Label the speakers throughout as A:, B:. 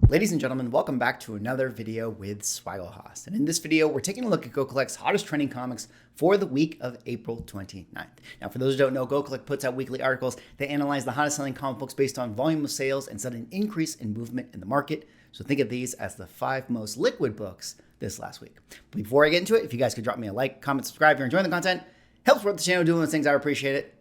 A: Ladies and gentlemen, welcome back to another video with Swagglehos. And in this video, we're taking a look at GoCollect's hottest trending comics for the week of April 29th. Now, for those who don't know, GoCollect puts out weekly articles that analyze the hottest selling comic books based on volume of sales and set an increase in movement in the market. So think of these as the 5 most liquid books this last week. But before I get into it, if you guys could drop me a like, comment, subscribe if you're enjoying the content, helps support the channel doing those things, I appreciate it.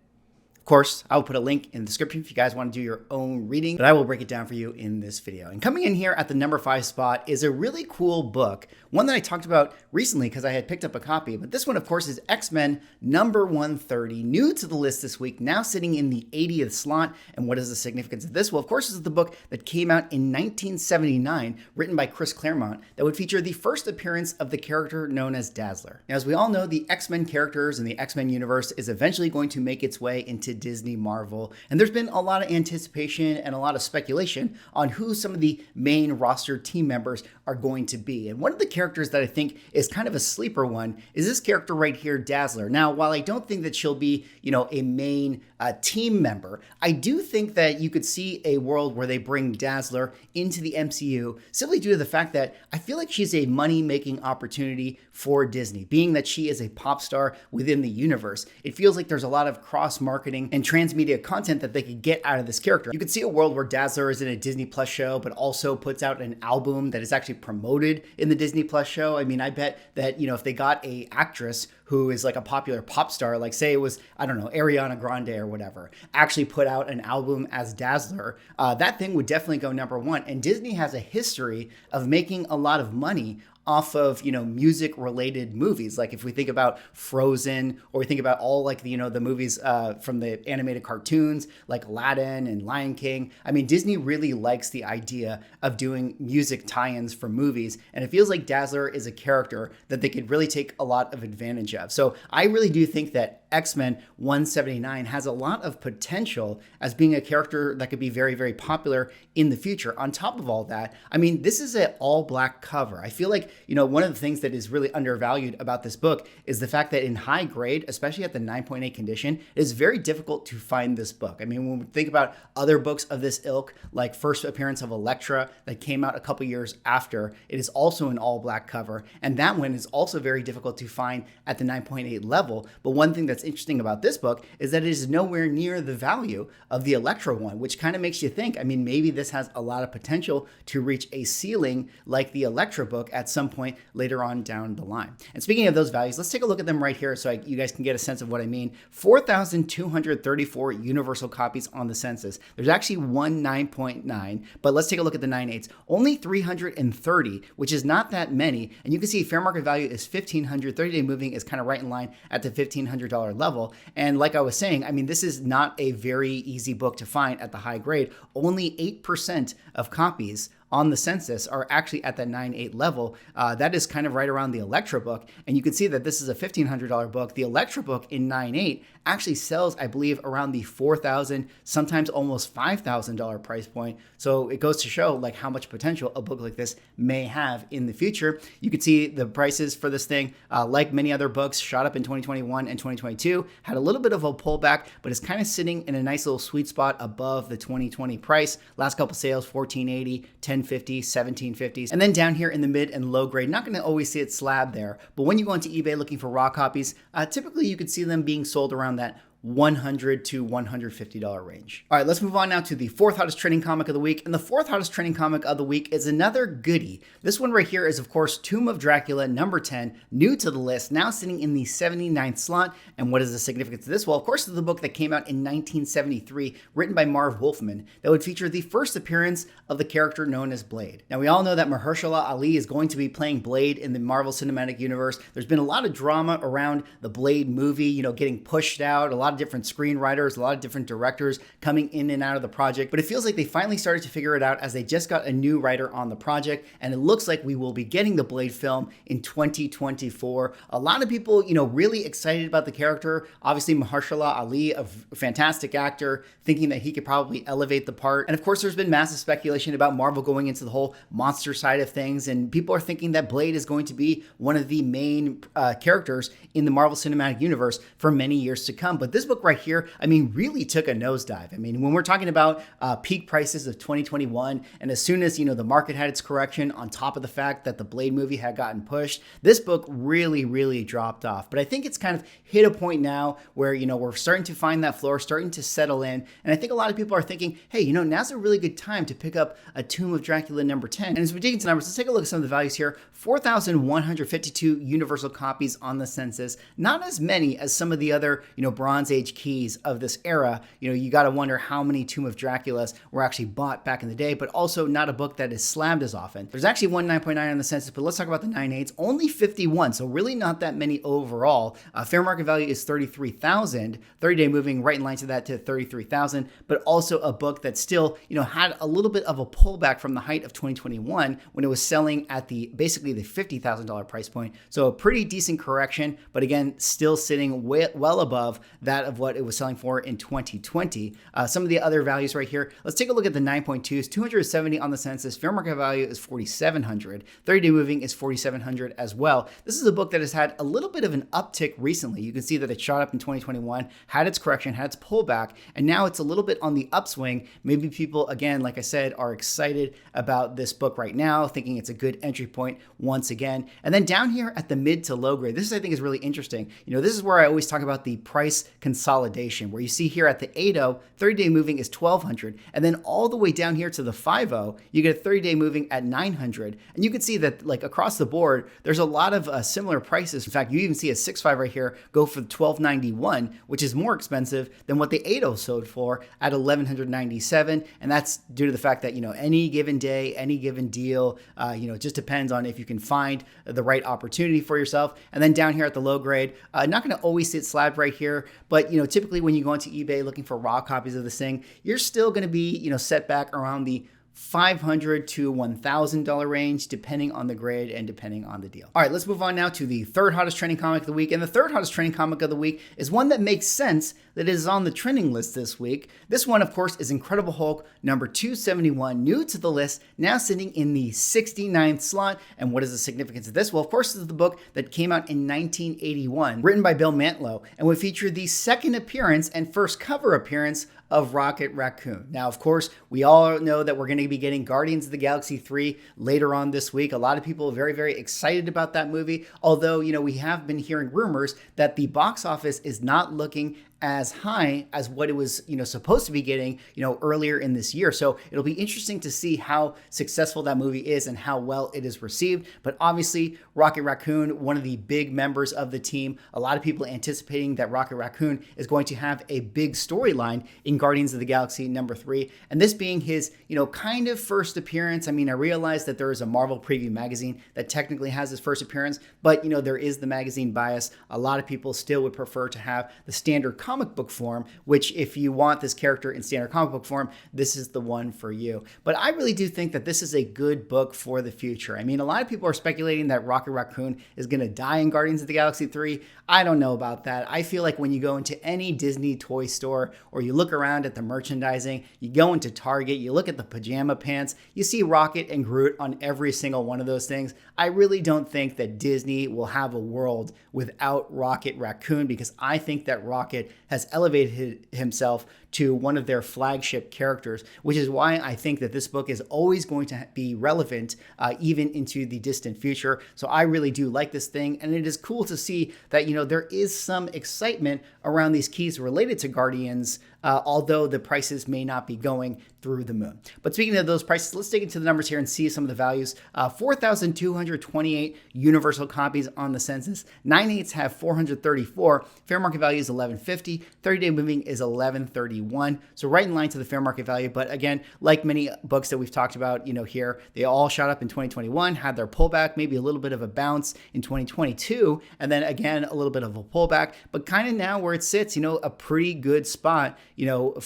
A: Of course, I will put a link in the description if you guys want to do your own reading, but I will break it down for you in this video. And coming in here at the number 5 spot is a really cool book, one that I talked about recently because I had picked up a copy, but this one, of course, is XMen number 130, new to the list this week, now sitting in the 80th slot. And what is the significance of this? Well, of course, this is the book that came out in 1979, written by Chris Claremont, that would feature the first appearance of the character known as Dazzler. Now, as we all know, the X-Men characters in the X-Men universe is eventually going to make its way into Disney Marvel, and there's been a lot of anticipation and a lot of speculation on who some of the main roster team members are going to be. And one of the characters that I think is kind of a sleeper one is this character right here, Dazzler. Now, while I don't think that she'll be, a main team member, I do think that you could see a world where they bring Dazzler into the MCU simply due to the fact that I feel like she's a money-making opportunity for Disney, being that she is a pop star within the universe. It feels like there's a lot of cross-marketing and transmedia content that they could get out of this character. You could see a world where Dazzler is in a Disney Plus show, but also puts out an album that is actually promoted in the Disney Plus show. I mean, I bet that, if they got a actress who is like a popular pop star, like say it was, I don't know, Ariana Grande or whatever, actually put out an album as Dazzler, that thing would definitely go number 1. And Disney has a history of making a lot of money off of, music related movies. Like if we think about Frozen, or we think about all like the movies from the animated cartoons like Aladdin and Lion King. I mean, Disney really likes the idea of doing music tie-ins for movies. And it feels like Dazzler is a character that they could really take a lot of advantage of. So I really do think that X-Men 179 has a lot of potential as being a character that could be very, very popular in the future. On top of all that, I mean, this is an all black cover. I feel like, one of the things that is really undervalued about this book is the fact that in high grade, especially at the 9.8 condition, it is very difficult to find this book. I mean, when we think about other books of this ilk, like first appearance of Elektra that came out a couple years after, it is also an all black cover. And that one is also very difficult to find at the 9.8 level. But one thing that's interesting about this book is that it is nowhere near the value of the Elektra one, which kind of makes you think, I mean, maybe this has a lot of potential to reach a ceiling like the Elektra book at some point later on down the line. And speaking of those values, let's take a look at them right here so you guys can get a sense of what I mean. 4,234 universal copies on the census. There's actually one 9.9, but let's take a look at the 9.8s. Only 330, which is not that many. And you can see fair market value is $1,500. 30-day moving is kind of right in line at the $1,500 level. And like I was saying, I mean, this is not a very easy book to find at the high grade. Only 8% of copies on the census are actually at that 9.8 level. That is kind of right around the Elektra book. And you can see that this is a $1,500 book. The Elektra book in 9.8 actually sells, I believe, around the $4,000, sometimes almost $5,000 price point. So it goes to show like how much potential a book like this may have in the future. You can see the prices for this thing, like many other books, shot up in 2021 and 2022, had a little bit of a pullback, but it's kind of sitting in a nice little sweet spot above the 2020 price. Last couple sales, $1,480, $1,050, $1,750s. And then down here in the mid and low grade, not going to always see it slab there, but when you go into eBay looking for raw copies, typically you could see them being sold around that $100 to $150 range. All right, let's move on now to the 4th hottest trending comic of the week. And the 4th hottest trending comic of the week is another goodie. This one right here is, of course, Tomb of Dracula, number 10, new to the list, now sitting in the 79th slot. And what is the significance of this? Well, of course, it's the book that came out in 1973, written by Marv Wolfman, that would feature the first appearance of the character known as Blade. Now, we all know that Mahershala Ali is going to be playing Blade in the Marvel Cinematic Universe. There's been a lot of drama around the Blade movie, getting pushed out, a lot of different screenwriters, a lot of different directors coming in and out of the project, but it feels like they finally started to figure it out as they just got a new writer on the project, and it looks like we will be getting the Blade film in 2024. A lot of people, really excited about the character. Obviously, Mahershala Ali, a fantastic actor, thinking that he could probably elevate the part. And of course, there's been massive speculation about Marvel going into the whole monster side of things, and people are thinking that Blade is going to be one of the main characters in the Marvel Cinematic Universe for many years to come. But this this book right here, I mean, really took a nosedive. I mean, when we're talking about peak prices of 2021, and as soon as, the market had its correction on top of the fact that the Blade movie had gotten pushed, this book really, really dropped off. But I think it's kind of hit a point now where, we're starting to find that floor, starting to settle in. And I think a lot of people are thinking, hey, now's a really good time to pick up A Tomb of Dracula number 10. And as we dig into numbers, let's take a look at some of the values here. 4,152 universal copies on the census. Not as many as some of the other, Bronze Age keys of this era. You got to wonder how many Tomb of Draculas were actually bought back in the day, but also not a book that is slammed as often. There's actually one 9.9 on the census, but let's talk about the 9.8s. Only 51, so really not that many overall. Fair market value is 33,000. 30-day moving right in line to that to 33,000, but also a book that still, had a little bit of a pullback from the height of 2021 when it was selling at basically the $50,000 price point. So a pretty decent correction, but again, still sitting well above that of what it was selling for in 2020. Some of the other values right here, let's take a look at the 9.2s. 270 on the census. Fair market value is 4,700. 30-day moving is 4,700 as well. This is a book that has had a little bit of an uptick recently. You can see that it shot up in 2021, had its correction, had its pullback, and now it's a little bit on the upswing. Maybe people, again, like I said, are excited about this book right now, thinking it's a good entry point once again. And then down here at the mid to low grade, this I think is really interesting. This is where I always talk about the price consolidation, where you see here at the 8.0, 30-day moving is 1,200, and then all the way down here to the 5.0, you get a 30-day moving at 900. And you can see that like across the board, there's a lot of similar prices. In fact, you even see a 6.5 right here go for $1,291, which is more expensive than what the 8.0 sold for at $1,197. And that's due to the fact that, any given day, any given deal, it just depends on if you can find the right opportunity for yourself. And then down here at the low grade, not going to always sit slabbed right here, but, typically when you go onto eBay looking for raw copies of this thing, you're still going to be, set back around the $500 to $1,000 range, depending on the grade and depending on the deal. All right, let's move on now to the third hottest trending comic of the week. And the third hottest trending comic of the week is one that makes sense that is on the trending list this week. This one, of course, is Incredible Hulk number 271, new to the list, now sitting in the 69th slot. And what is the significance of this? Well, of course, this is the book that came out in 1981, written by Bill Mantlo, and would feature the second appearance and first cover appearance of Rocket Raccoon. Now, of course, we all know that we're going to be getting Guardians of the Galaxy 3 later on this week. A lot of people are very, very excited about that movie, although, we have been hearing rumors that the box office is not looking as high as what it was, supposed to be getting, earlier in this year. So it'll be interesting to see how successful that movie is and how well it is received. But obviously, Rocket Raccoon, one of the big members of the team, a lot of people anticipating that Rocket Raccoon is going to have a big storyline in Guardians of the Galaxy number 3. And this being his, kind of first appearance. I mean, I realize that there is a Marvel preview magazine that technically has his first appearance, but, there is the magazine bias. A lot of people still would prefer to have the standard comic book form, which if you want this character in standard comic book form, this is the one for you. But I really do think that this is a good book for the future. I mean, a lot of people are speculating that Rocket Raccoon is going to die in Guardians of the Galaxy 3. I don't know about that. I feel like when you go into any Disney toy store or you look around at the merchandising, you go into Target, you look at the pajama pants, you see Rocket and Groot on every single one of those things. I really don't think that Disney will have a world without Rocket Raccoon, because I think that Rocket has elevated himself to one of their flagship characters, which is why I think that this book is always going to be relevant even into the distant future. So I really do like this thing, and it is cool to see that, there is some excitement around these keys related to Guardians, although the prices may not be going through the moon. But speaking of those prices, let's dig into the numbers here and see some of the values. 4,228 universal copies on the census. 9/8s have 434. Fair market value is 1150. 30-day moving is 1131. So right in line to the fair market value. But again, like many books that we've talked about, here, they all shot up in 2021, had their pullback, maybe a little bit of a bounce in 2022, and then again, a little bit of a pullback, but kind of now where it sits, a pretty good spot,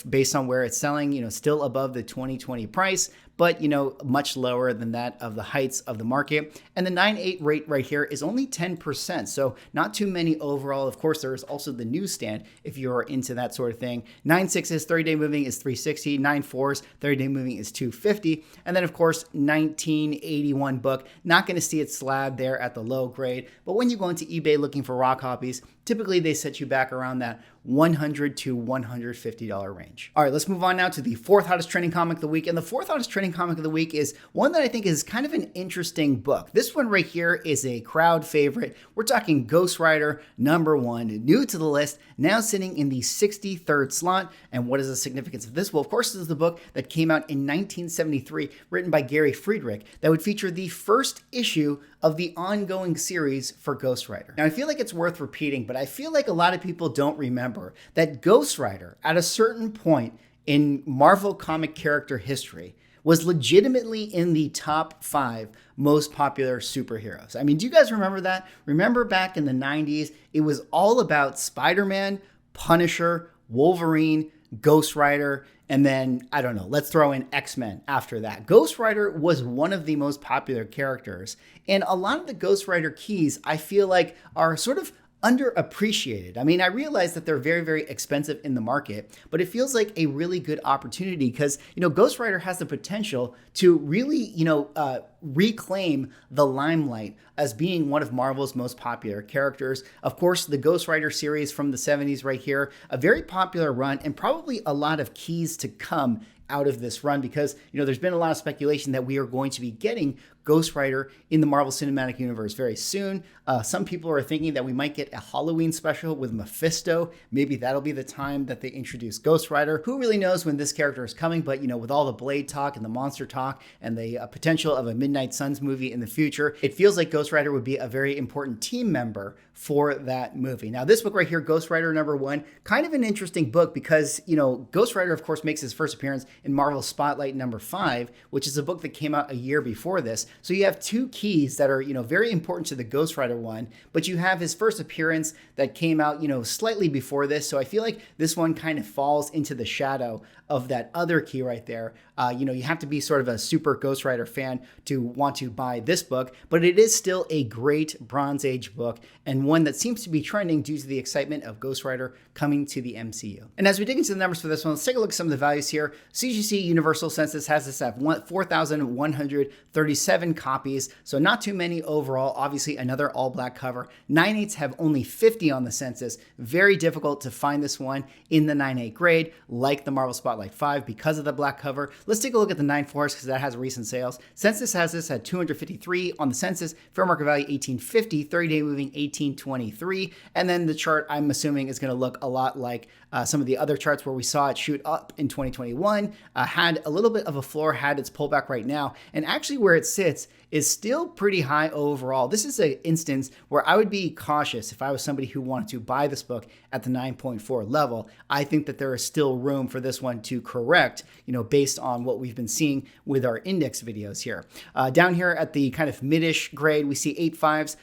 A: based on where it's selling, still above the 2020 price, but, much lower than that of the heights of the market. And the 9/8 rate right here is only 10%. So not too many overall. Of course, there is also the newsstand if you're into that sort of thing. 9/6s, 30-day moving is 360. 9/4s, 30-day moving is 250. And then, of course, 1981 book. Not going to see it slab there at the low grade. But when you go into eBay looking for raw copies, Typically, they set you back around that $100 to $150 range. All right, let's move on now to the fourth hottest trending comic of the week. And the fourth hottest trending comic of the week is one that I think is kind of an interesting book. This one right here is a crowd favorite. We're talking Ghost Rider #1, new to the list, now sitting in the 63rd slot. And what is the significance of this? Well, of course, this is the book that came out in 1973, written by Gary Friedrich, that would feature the first issue of the ongoing series for Ghost Rider. Now, I feel like it's worth repeating, but I feel like a lot of people don't remember that Ghost Rider, at a certain point in Marvel comic character history, was legitimately in the top 5 most popular superheroes. I mean, do you guys remember that? Remember back in the 90s, it was all about Spider-Man, Punisher, Wolverine, Ghost Rider, and then, I don't know, let's throw in X-Men after that. Ghost Rider was one of the most popular characters, and a lot of the Ghost Rider keys, I feel like, are sort of underappreciated. I mean, I realize that they're very, very expensive in the market, but it feels like a really good opportunity because, Ghost Rider has the potential to really, reclaim the limelight as being one of Marvel's most popular characters. Of course, the Ghost Rider series from the 70s right here, a very popular run and probably a lot of keys to come out of this run because, there's been a lot of speculation that we are going to be getting Ghost Rider in the Marvel Cinematic Universe very soon. Some people are thinking that we might get a Halloween special with Mephisto. Maybe that'll be the time that they introduce Ghost Rider. Who really knows when this character is coming, but with all the Blade talk and the monster talk and the potential of a Midnight Suns movie in the future, it feels like Ghost Rider would be a very important team member for that movie. Now, this book right here, Ghost Rider #1, kind of an interesting book because, Ghost Rider, of course, makes his first appearance in Marvel Spotlight #5, which is a book that came out a year before this. So you have two keys that are, very important to the Ghost Rider one, but you have his first appearance that came out, slightly before this. So I feel like this one kind of falls into the shadow of that other key right there. You have to be sort of a super Ghost Rider fan to want to buy this book, but it is still a great Bronze Age book and one that seems to be trending due to the excitement of Ghost Rider coming to the MCU. And as we dig into the numbers for this one, let's take a look at some of the values here. CGC Universal Census has this at 4,137 copies, so not too many overall. Obviously, another all-black cover. 9/8 have only 50 on the census. Very difficult to find this one in the 9/8 grade, like the Marvel Spotlight 5 because of the black cover. Let's take a look at the 9/4s because that has recent sales. Census has this at 253 on the census, fair market value 1850, 30-day moving 1823, and then the chart I'm assuming is going to look a lot like some of the other charts where we saw it shoot up in 2021, had a little bit of a floor, had its pullback right now, and actually where it sits is still pretty high overall. This is an instance where I would be cautious if I was somebody who wanted to buy this book at the 9.4 level. I think that there is still room for this one to correct, based on what we've been seeing with our index videos here. Down here at the kind of mid-ish grade, we see 8.5s,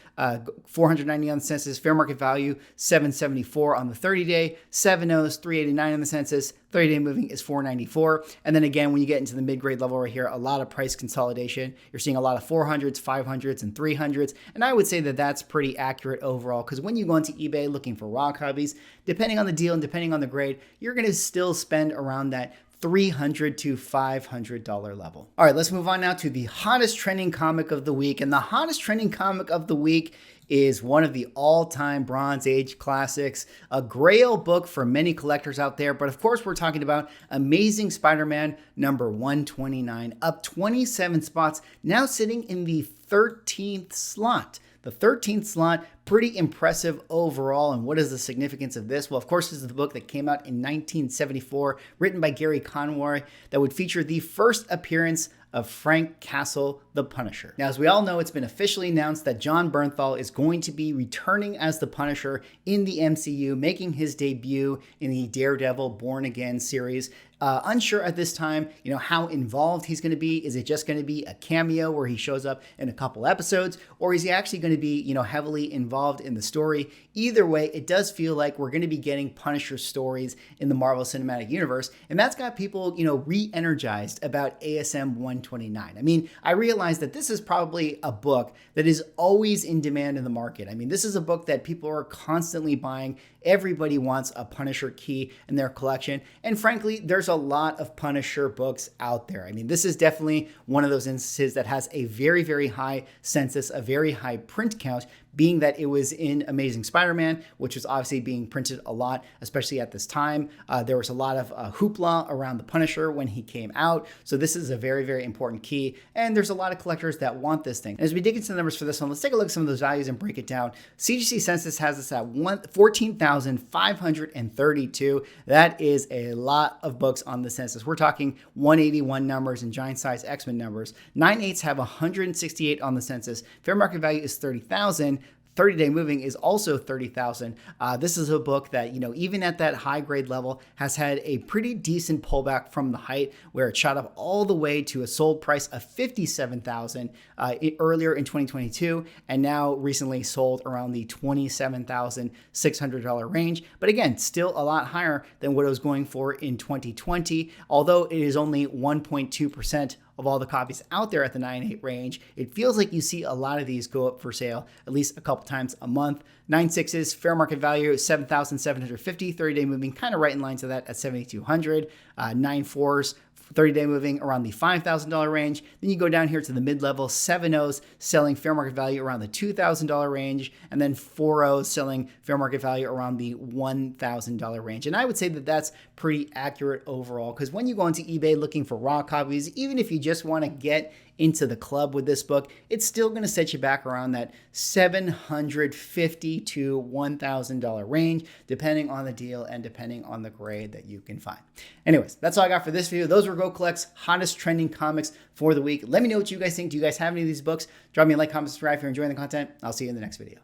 A: 490 on the census, fair market value 774 on the 30-day, 7.0s, 389 on the census, 30-day moving is 494. And then again, when you get into the mid-grade level right here, a lot of price consolidation. You're seeing a lot of 400s, 500s, and 300s. And I would say that that's pretty accurate overall because when you go into eBay looking for raw copies, depending on the deal and depending on the grade, you're going to still spend around that $300 to $500 level. All right, let's move on now to the hottest trending comic of the week. And the hottest trending comic of the week is one of the all-time Bronze Age classics, a grail book for many collectors out there. But of course, we're talking about Amazing Spider-Man #129, up 27 spots, now sitting in the 13th slot. The 13th slot, pretty impressive overall. And what is the significance of this? Well, of course, this is the book that came out in 1974, written by Gary Conroy, that would feature the first appearance of Frank Castle, the Punisher. Now, as we all know, it's been officially announced that Jon Bernthal is going to be returning as the Punisher in the MCU, making his debut in the Daredevil Born Again series. Unsure at this time, how involved he's going to be. Is it just going to be a cameo where he shows up in a couple episodes, or is he actually going to be, heavily involved in the story? Either way, it does feel like we're going to be getting Punisher stories in the Marvel Cinematic Universe, and that's got people, re-energized about ASM 129. I mean, I realize that this is probably a book that is always in demand in the market. I mean, this is a book that people are constantly buying. Everybody wants a Punisher key in their collection. And frankly, there's a lot of Punisher books out there. I mean, this is definitely one of those instances that has a very, very high census, a very high print count, being that it was in Amazing Spider-Man, which was obviously being printed a lot, especially at this time. There was a lot of hoopla around the Punisher when he came out. So this is a very, very important key. And there's a lot of collectors that want this thing. As we dig into the numbers for this one, let's take a look at some of those values and break it down. CGC census has us at 14,532. That is a lot of books on the census. We're talking 181 numbers and giant size X-Men numbers. 9/8 have 168 on the census. Fair market value is 30,000. 30-Day Moving is also 30,000. This is a book that, even at that high grade level has had a pretty decent pullback from the height, where it shot up all the way to a sold price of 57,000 earlier in 2022, and now recently sold around the $27,600 range. But again, still a lot higher than what it was going for in 2020, although it is only 1.2% of all the copies out there at the 9/8 range. It feels like you see a lot of these go up for sale at least a couple times a month. 9/6s, fair market value is 7,750. 30-Day Moving kind of right in line to that at 7,200. 9/4s, 30-Day Moving around the $5,000 range. Then you go down here to the mid-level. 7/0s selling fair market value around the $2,000 range, and then 4/0s selling fair market value around the $1,000 range. And I would say that that's pretty accurate overall, because when you go into eBay looking for raw copies, even if you just want to get into the club with this book, it's still going to set you back around that $750 to $1,000 range, depending on the deal and depending on the grade that you can find. Anyways, that's all I got for this video. Those were Go Collect's hottest trending comics for the week. Let me know what you guys think. Do you guys have any of these books? Drop me a like, comment, subscribe if you're enjoying the content. I'll see you in the next video.